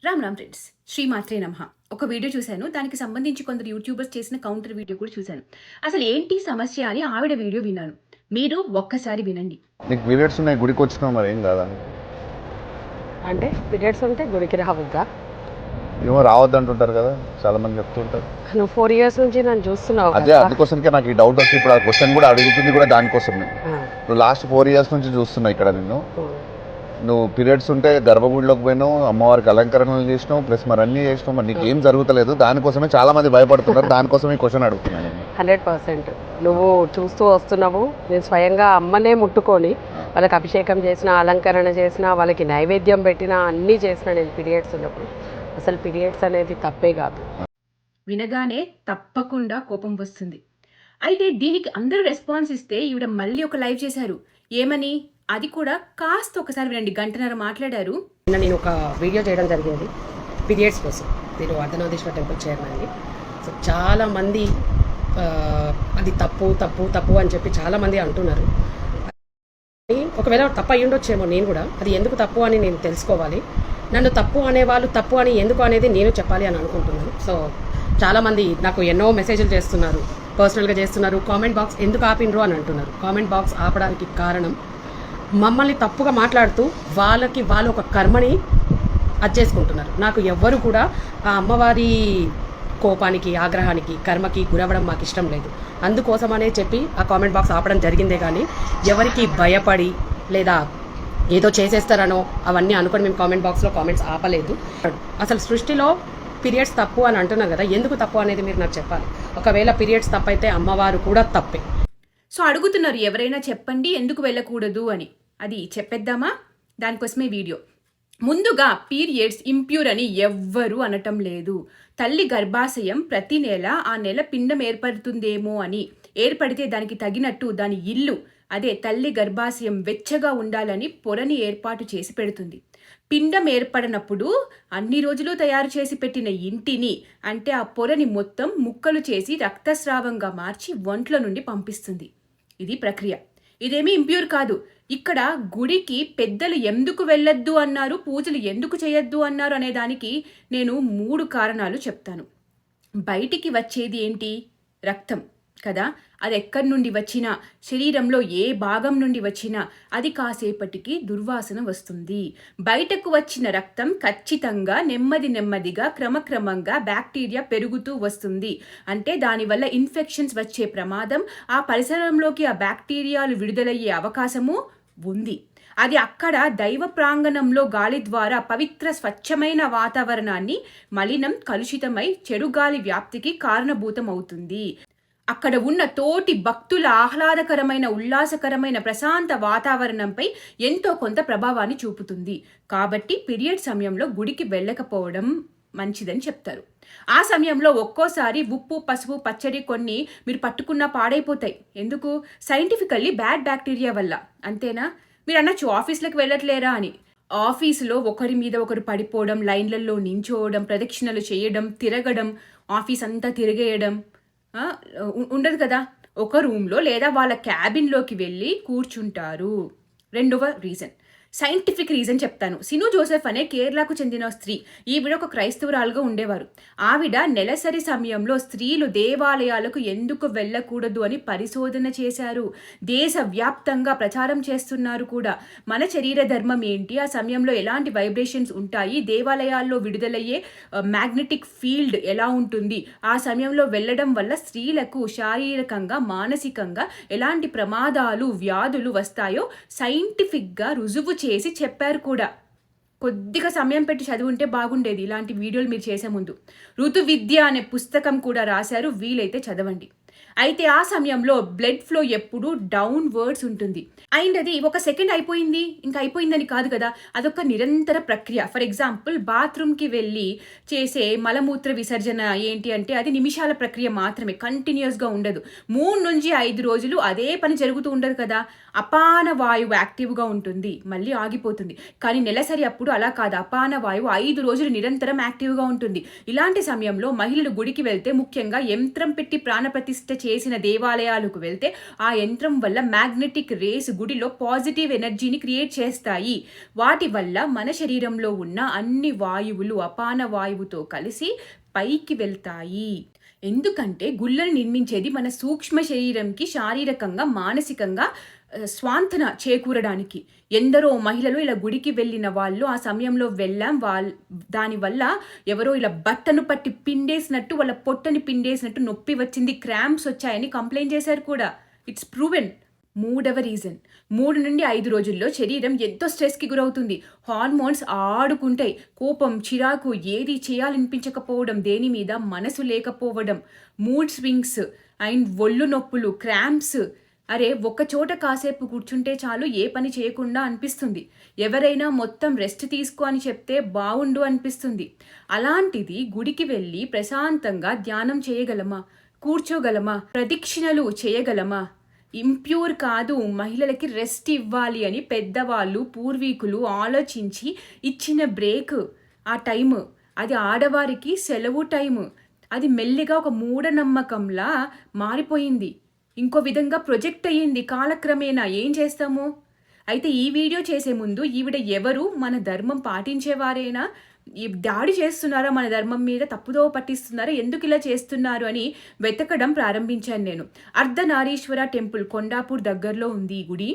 Ram Ram friends, శ్రీమాత్రే నమః. ఒక వీడియో చూశాను. దానికి సంబంధించి కొందరు యూట్యూబర్స్ చేసిన కౌంటర్ వీడియో కూడా చూశాను. అసలు ఏంటి సమస్య అని ఆవిడ వీడియో విన్నాను. మీరు ఒక్కసారి వినండి. నీకు పీరియడ్స్ ఉన్నాయి, గుడికి వచ్చినావు, మరి ఏం కాదా? అంటే పీరియడ్స్ ఉంటే గుడికి రావద్దా? ఏమో రావద్దంటుంటారు కదా, చాలా మంది చెప్తుంటారు. నువ్వు 4 years నుంచి నన్ను చూస్తున్నావు అదే కదా. అందుకోసంకే నాకు ఈ డౌట్ వచ్చి ఇప్పుడు ఆ క్వశ్చన్ కూడా అడుగుతుంది కూడా దానికోసమే. నువ్వు లాస్ట్ 4 years నుంచి చూస్తున్నావు ఇక్కడ నిన్ను. నువ్వు పీరియడ్స్ ఉంటే గర్భగుడిలోకి పోయినావు, అమ్మవారికి అలంకరణలు చేసినావు, ప్లస్ మరి అన్నీ చేసినావు, మరి నీకు ఏం జరుగుతలేదు. దానికోసమే చాలా మంది భయపడుతున్నారు. దానికోసమే క్వశ్చన్ అడుగుతున్నాను. 100% నువ్వు చూస్తూ వస్తున్నావు. నేను స్వయంగా అమ్మనే ముట్టుకొని వాళ్ళకి అభిషేకం చేసిన, అలంకరణ చేసిన, వాళ్ళకి నైవేద్యం పెట్టిన, అన్నీ చేసిన నేను పీరియడ్స్ ఉన్నప్పుడు. అసలు పీరియడ్స్ అనేది తప్పే కాదు. వినగానే తప్పకుండా కోపం వస్తుంది. అయితే దీనికి అందరూ రెస్పాన్స్ ఇస్తే ఈవిడ మళ్ళీ ఒక లైవ్ చేశారు. ఏమని? అది కూడా కాస్త ఒకసారి వినండి. 1.5 గంట మాట్లాడారు. నేను ఒక వీడియో చేయడం జరిగింది పీరియడ్స్ కోసం. నేను అర్ధనారీశ్వర టెంపుల్ చైర్మన్ని. సో చాలామంది అది తప్పు తప్పు తప్పు అని చెప్పి చాలామంది అంటున్నారు. ఒకవేళ తప్పు అయ్యి ఉండొచ్చేమో, నేను కూడా అది ఎందుకు తప్పు అని నేను తెలుసుకోవాలి. నన్ను తప్పు అనేవాళ్ళు తప్పు అని ఎందుకు అనేది నేను చెప్పాలి అని అనుకుంటున్నాను. సో చాలామంది నాకు ఎన్నో మెసేజ్లు చేస్తున్నారు, పర్సనల్గా చేస్తున్నారు. కామెంట్ బాక్స్ ఎందుకు ఆపినరు అని అంటున్నారు. కామెంట్ బాక్స్ ఆపడానికి కారణం, మమ్మల్ని తప్పుగా మాట్లాడుతూ వాళ్ళు ఒక కర్మని అచ్చేసుకుంటున్నారు. నాకు ఎవ్వరు కూడా ఆ అమ్మవారి కోపానికి, ఆగ్రహానికి, కర్మకి గురవ్వడం మాకు ఇష్టం లేదు. అందుకోసమనే చెప్పి ఆ కామెంట్ బాక్స్ ఆపడం జరిగిందే కానీ ఎవరికి భయపడి లేదా ఏదో చేసేస్తారనో అవన్నీ అనుకొని మేము కామెంట్ బాక్స్లో కామెంట్స్ ఆపలేదు. అసలు సృష్టిలో పీరియడ్స్ తప్పు అని అంటున్నారు కదా, ఎందుకు తప్పు అనేది మీరు నాకు చెప్పాలి. ఒకవేళ పీరియడ్స్ తప్పైతే అమ్మవారు కూడా తప్పే. సో అడుగుతున్నారు ఎవరైనా చెప్పండి ఎందుకు వెళ్ళకూడదు అని. అది చెప్పేద్దామా? దానికోసమే వీడియో. ముందుగా పీరియడ్స్ ఇంప్యూర్ అని ఎవ్వరూ అనటం లేదు. తల్లి గర్భాశయం ప్రతి నెల ఆ నెల పిండం ఏర్పడుతుందేమో అని, ఏర్పడితే దానికి తగినట్టు దాని ఇల్లు, అదే తల్లి గర్భాశయం వెచ్చగా ఉండాలని పొరని ఏర్పాటు చేసి పెడుతుంది. పిండం ఏర్పడినప్పుడు అన్ని రోజులు తయారు చేసి పెట్టిన ఇంటిని, అంటే ఆ పొరని మొత్తం ముక్కలు చేసి రక్తస్రావంగా మార్చి ఒంట్ల నుండి పంపిస్తుంది. ఇది ప్రక్రియ. ఇదేమీ ఇంప్యూర్ కాదు. ఇక్కడ గుడికి పెద్దలు ఎందుకు వెళ్ళొద్దు అన్నారు, పూజలు ఎందుకు చేయొద్దు అన్నారు అనే దానికి నేను 3 కారణాలు చెప్తాను. బయటికి వచ్చేది ఏంటి? రక్తం కదా. అది ఎక్కడి నుండి వచ్చినా, శరీరంలో ఏ భాగం నుండి వచ్చినా అది కాసేపటికి దుర్వాసన వస్తుంది. బయటకు వచ్చిన రక్తం ఖచ్చితంగా నెమ్మదిగా క్రమక్రమంగా బ్యాక్టీరియా పెరుగుతూ వస్తుంది. అంటే దానివల్ల ఇన్ఫెక్షన్స్ వచ్చే ప్రమాదం, ఆ పరిసరంలోకి ఆ బ్యాక్టీరియాలు విడుదలయ్యే అవకాశము ఉంది. అది అక్కడ దైవ ప్రాంగణంలో గాలి ద్వారా పవిత్ర స్వచ్ఛమైన వాతావరణాన్ని మలినం, కలుషితమై చెడు గాలి వ్యాప్తికి కారణభూతం అవుతుంది. అక్కడ ఉన్న తోటి భక్తుల ఆహ్లాదకరమైన, ఉల్లాసకరమైన, ప్రశాంత వాతావరణంపై ఎంతో కొంత ప్రభావాన్ని చూపుతుంది. కాబట్టి పీరియడ్ సమయంలో గుడికి వెళ్ళకపోవడం మంచిదని చెప్తారు. ఆ సమయంలో ఒక్కోసారి ఉప్పు, పసుపు, పచ్చడి కొన్ని మీరు పట్టుకున్నా పాడైపోతాయి. ఎందుకు? సైంటిఫికల్లీ బ్యాడ్ బ్యాక్టీరియా వల్ల. అంతేనా? మీరు అనొచ్చు ఆఫీస్లకు వెళ్ళట్లేరా అని. ఆఫీసులో ఒకరి మీద ఒకరు పడిపోవడం, లైన్లలో నించోవడం, ప్రదక్షిణలు చేయడం, తిరగడం, ఆఫీస్ అంతా తిరిగేయడం ఉండదు కదా. ఒక రూమ్లో లేదా వాళ్ళ క్యాబిన్లోకి వెళ్ళి కూర్చుంటారు. రెండవ రీజన్, సైంటిఫిక్ రీజన్ చెప్తాను. సిను జోసెఫ్ అనే కేరళకు చెందిన స్త్రీ. ఈవిడ ఒక క్రైస్తవురాలుగా ఉండేవారు. ఆవిడ నెలసరి సమయంలో స్త్రీలు దేవాలయాలకు ఎందుకు వెళ్ళకూడదు అని పరిశోధన చేశారు. దేశవ్యాప్తంగా ప్రచారం చేస్తున్నారు కూడా. మన శరీర ధర్మం ఏంటి, ఆ సమయంలో ఎలాంటి వైబ్రేషన్స్ ఉంటాయి, దేవాలయాల్లో విడుదలయ్యే మ్యాగ్నెటిక్ ఫీల్డ్ ఎలా ఉంటుంది, ఆ సమయంలో వెళ్ళడం వల్ల స్త్రీలకు శారీరకంగా, మానసికంగా ఎలాంటి ప్రమాదాలు, వ్యాధులు వస్తాయో సైంటిఫిక్గా రుజువు చేసి చెప్పారు కూడా. కొద్దిగా సమయం పెట్టి చదువుంటే బాగుండేది ఇలాంటి వీడియోలు మీరు చేసే ముందు. ఋతు విద్య అనే పుస్తకం కూడా రాశారు, వీలైతే చదవండి. అయితే ఆ సమయంలో బ్లడ్ ఫ్లో ఎప్పుడు డౌన్ వర్డ్స్ ఉంటుంది. అండ్ అది ఒక సెకండ్ అయిపోయింది ఇంకా అయిపోయిందని కాదు కదా, అదొక నిరంతర ప్రక్రియ. ఫర్ ఎగ్జాంపుల్ బాత్రూమ్కి వెళ్ళి చేసే మలమూత్ర విసర్జన ఏంటి అంటే అది నిమిషాల ప్రక్రియ మాత్రమే, కంటిన్యూస్గా ఉండదు. 3 నుంచి 5 రోజులు అదే పని జరుగుతూ ఉండదు కదా. అపాన వాయువు యాక్టివ్గా ఉంటుంది, మళ్ళీ ఆగిపోతుంది. కానీ నెలసరి అప్పుడు అలా కాదు, అపాన వాయువు 5 రోజులు నిరంతరం యాక్టివ్గా ఉంటుంది. ఇలాంటి సమయంలో మహిళలు గుడికి వెళ్తే ముఖ్యంగా యంత్రం పెట్టి ప్రాణప్రతిష్ఠ చేసిన దేవాలయాలకు వెళ్తే ఆ యంత్రం వల్ల మ్యాగ్నెటిక్ రేస్ గుడిలో పాజిటివ్ ఎనర్జీని క్రియేట్ చేస్తాయి. వాటి వల్ల మన శరీరంలో ఉన్న అన్ని వాయువులు అపాన వాయువుతో కలిసి పైకి వెళ్తాయి. ఎందుకంటే గుళ్ళను నిర్మించేది మన సూక్ష్మ శరీరంకి శారీరకంగా మానసికంగా స్వాంతన చేకూరడానికి. ఎందరో మహిళలు ఇలా గుడికి వెళ్ళిన వాళ్ళు ఆ సమయంలో వెళ్ళాం దానివల్ల ఎవరో ఇలా బట్టను పట్టి పిండేసినట్టు వాళ్ళ పొట్టని పిండేసినట్టు నొప్పి వచ్చింది, క్రాంప్స్ వచ్చాయని కంప్లైంట్ చేశారు కూడా. It's proven. మూడవ రీజన్, 3 నుండి 5 రోజుల్లో శరీరం ఎంతో స్ట్రెస్కి గురవుతుంది. హార్మోన్స్ ఆడుకుంటాయి. కోపం, చిరాకు, ఏది చేయాలనిపించకపోవడం, దేని మీద మనసు లేకపోవడం, మూడ్ స్వింగ్స్ అండ్ ఒళ్ళు నొప్పులు, క్రాంప్స్. అరే ఒక్క చోట కాసేపు కూర్చుంటే చాలు ఏ పని చేయకుండా అనిపిస్తుంది. ఎవరైనా మొత్తం రెస్ట్ తీసుకో అని చెప్తే బాగుండు అనిపిస్తుంది. అలాంటిది గుడికి వెళ్ళి ప్రశాంతంగా ధ్యానం చేయగలమా? కూర్చోగలమా? ప్రదక్షిణలు చేయగలమా? ఇంప్యూర్ కాదు, మహిళలకి రెస్ట్ ఇవ్వాలి అని పెద్దవాళ్ళు పూర్వీకులు ఆలోచించి ఇచ్చిన బ్రేక్. ఆ టైము అది ఆడవారికి సెలవు టైము. అది మెల్లిగా ఒక మూఢనమ్మకంలా మారిపోయింది, ఇంకో విధంగా ప్రొజెక్ట్ అయ్యింది కాలక్రమేణా. ఏం చేస్తాము? అయితే ఈ వీడియో చేసే ముందు ఈవిడ ఎవరు? మన ధర్మం పాటించేవారేనా? ఈ దాడి చేస్తున్నారా మన ధర్మం మీద? తప్పుదో పట్టిస్తున్నారా? ఎందుకు ఇలా చేస్తున్నారు అని వెతకడం ప్రారంభించాను నేను. అర్ధనారీశ్వర టెంపుల్ కొండాపూర్ దగ్గరలో ఉంది ఈ గుడి.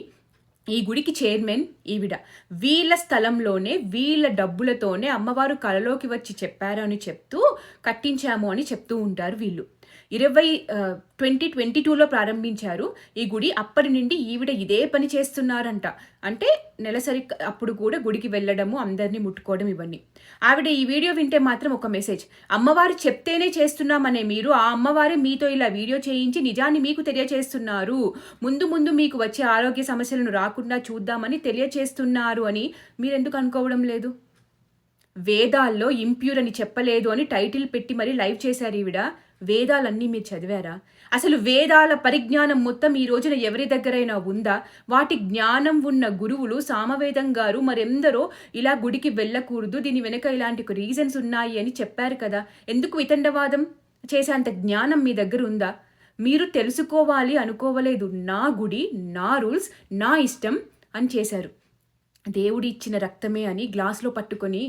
ఈ గుడికి చైర్మన్ ఈవిడ. వీళ్ళ స్థలంలోనే వీళ్ళ డబ్బులతోనే అమ్మవారు కలలోకి వచ్చి చెప్పారు అని చెప్తూ కట్టించాము అని చెప్తూ ఉంటారు వీళ్ళు. 2022లో ప్రారంభించారు ఈ గుడి. అప్పటి నుండి ఈవిడ ఇదే పని చేస్తున్నారంట. అంటే నెలసరి అప్పుడు కూడా గుడికి వెళ్ళడము, అందరినీ ముట్టుకోవడం, ఇవన్నీ. ఆవిడ ఈ వీడియో వింటే మాత్రం ఒక మెసేజ్: అమ్మవారు చెప్తేనే చేస్తున్నామనే మీరు ఆ అమ్మవారే మీతో ఇలా వీడియో చేయించి నిజాన్ని మీకు తెలియచేస్తున్నారు. ముందు ముందు మీకు వచ్చే ఆరోగ్య సమస్యలను రాకుండా చూద్దామని తెలియచేస్తున్నారు అని మీరెందుకు అనుకోవడం లేదు? వేదాల్లో ఇంప్యూర్ అని చెప్పలేదు అని టైటిల్ పెట్టి మరీ లైవ్ చేశారు ఈవిడ. వేదాలన్నీ మీరు చదివారా? అసలు వేదాల పరిజ్ఞానం మొత్తం ఈ రోజున ఎవరి దగ్గరైనా ఉందా? వాటి జ్ఞానం ఉన్న గురువులు సామవేదం గారు మరెందరో ఇలా గుడికి వెళ్ళకూడదు, దీని వెనక ఇలాంటి రీజన్స్ ఉన్నాయి అని చెప్పారు కదా. ఎందుకు వితండవాదం చేసేంత జ్ఞానం మీ దగ్గర ఉందా? మీరు తెలుసుకోవాలి అనుకోవలేదు. నా గుడి, నా రూల్స్, నా ఇష్టం అని చేశారు. దేవుడి ఇచ్చిన రక్తమే అని గ్లాసులో పట్టుకొని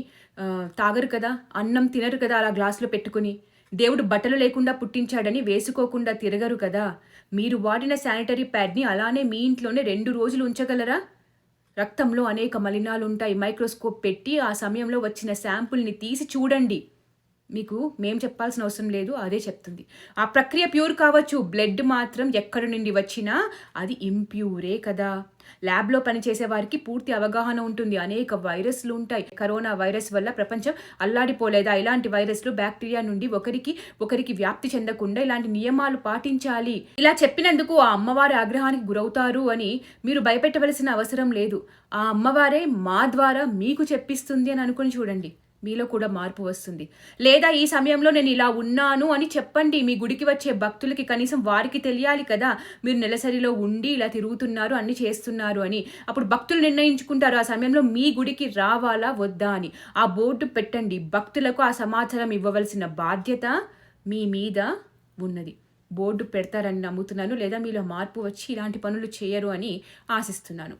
తాగరు కదా, అన్నం తినరు కదా అలా గ్లాసులో పెట్టుకొని. దేవుడు బట్టలు లేకుండా పుట్టించాడని వేసుకోకుండా తిరగరు కదా. మీరు వాడిన శానిటరీ ప్యాడ్ని అలానే మీ ఇంట్లోనే 2 రోజులు ఉంచగలరా? రక్తంలో అనేక మలినాలుంటాయి. మైక్రోస్కోప్ పెట్టి ఆ సమయంలో వచ్చిన శాంపుల్ని తీసి చూడండి. మీకు మేం చెప్పాల్సిన అవసరం లేదు, అదే చెప్తుంది. ఆ ప్రక్రియ ప్యూర్ కావచ్చు, బ్లడ్ మాత్రం ఎక్కడి నుండి వచ్చినా అది ఇంప్యూరే కదా. ల్యాబ్లో పనిచేసే వారికి పూర్తి అవగాహన ఉంటుంది. అనేక వైరస్లు ఉంటాయి. కరోనా వైరస్ వల్ల ప్రపంచం అల్లాడిపోలేదా? ఇలాంటి వైరస్లు బ్యాక్టీరియా నుండి ఒకరికి వ్యాప్తి చెందకుండా ఇలాంటి నియమాలు పాటించాలి. ఇలా చెప్పినందుకు ఆ అమ్మవారి ఆగ్రహానికి గురవుతారు అని మీరు భయపెట్టవలసిన అవసరం లేదు. ఆ అమ్మవారే మా ద్వారా మీకు చెప్పిస్తుంది అని అనుకుని చూడండి, మీలో కూడా మార్పు వస్తుంది. లేదా ఈ సమయంలో నేను ఇలా ఉన్నాను అని చెప్పండి. మీ గుడికి వచ్చే భక్తులకి కనీసం వారికి తెలియాలి కదా మీరు నెలసరిలో ఉండి ఇలా తిరుగుతున్నారు, అన్ని చేస్తున్నారు అని. అప్పుడు భక్తులు నిర్ణయించుకుంటారు ఆ సమయంలో మీ గుడికి రావాలా వద్దా అని. ఆ బోర్డు పెట్టండి. భక్తులకు ఆ సమాచారం ఇవ్వవలసిన బాధ్యత మీ మీద ఉన్నది. బోర్డు పెడతారని నమ్ముతున్నాను. లేదా మీలో మార్పు వచ్చి ఇలాంటి పనులు చేయరు అని ఆశిస్తున్నాను.